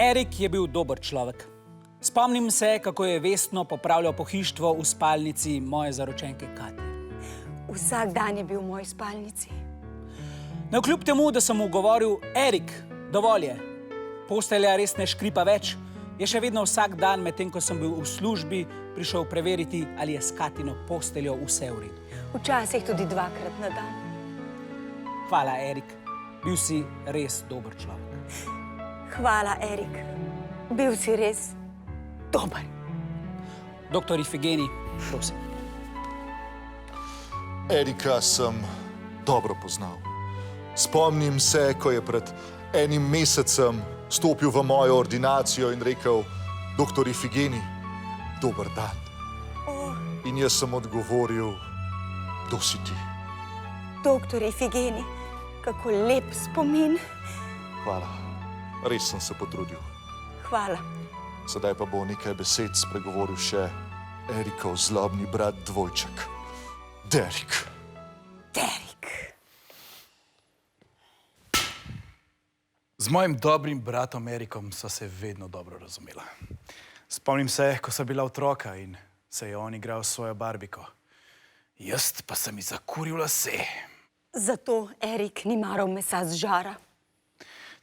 Erik je bil dober človek. Spomnim se, kako je vestno popravljal pohištvo v spalnici moje zaročenke Katje. Vsak dan je bil v moji spalnici. Navkljub temu, da sem mu govoril, Erik, dovolj je. Postelja res ne škripa več, je še vedno vsak dan, medtem ko sem bil v službi, prišel preveriti, ali je s Katino posteljo vse v redu. Včasih tudi 2-krat na dan. Hvala, Erik. Bil si res dober človek. Hvala, Erik. Bil si res dober. Doktor Ifigeni, prosim. Erika sem dobro poznal. Spomnim se, ko je pred enim mesecem stopil v mojo ordinacijo in rekel: doktor Ifigeni, dober dan. In jaz sem odgovoril: kdo si ti? Doktor Ifigeni, kako lep spomin. Hvala, res sem se potrudil. Hvala. Sedaj pa bo nekaj besed spregovoril še Erikov zlobni brat dvojček, Derek. Derek. Z mojim dobrim bratom Erikom sva se vedno dobro razumela. Spomnim se, ko sva bila otroka in se je on igral s svojo barbiko. Jaz pa sem ji zakuril lase. Zato Erik ni maral mesa z žara.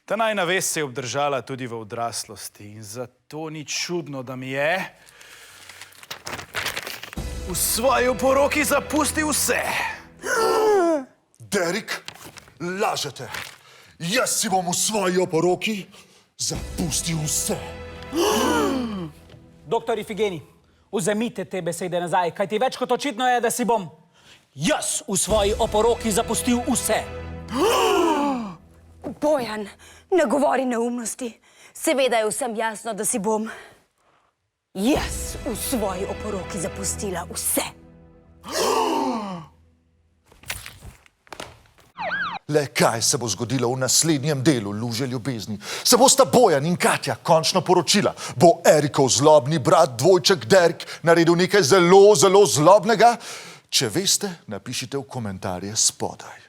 Ta najina vest se je obdržala tudi v odraslosti in zato ni čudno, da mi je v svoji oporoki zapustil vse. Derek, lažete. Jaz si bom v svoji oporoki zapustil vse. Doktor Ifigeni, vzemite te besede nazaj, kajti več kot očitno je, da si bom jaz v svoji oporoki zapustil vse. Bojan, ne govori neumnosti. Seveda je vsem jasno, da si bom jaz v svoji oporoki zapustila vse. Le kaj se bo zgodilo v naslednjem delu Luže ljubezni? Se bosta Bojan in Katja končno poročila? Bo Erikov zlobni brat dvojček Derek naredil nekaj zelo, zelo zlobnega? Če veste, napišite v komentarje spodaj.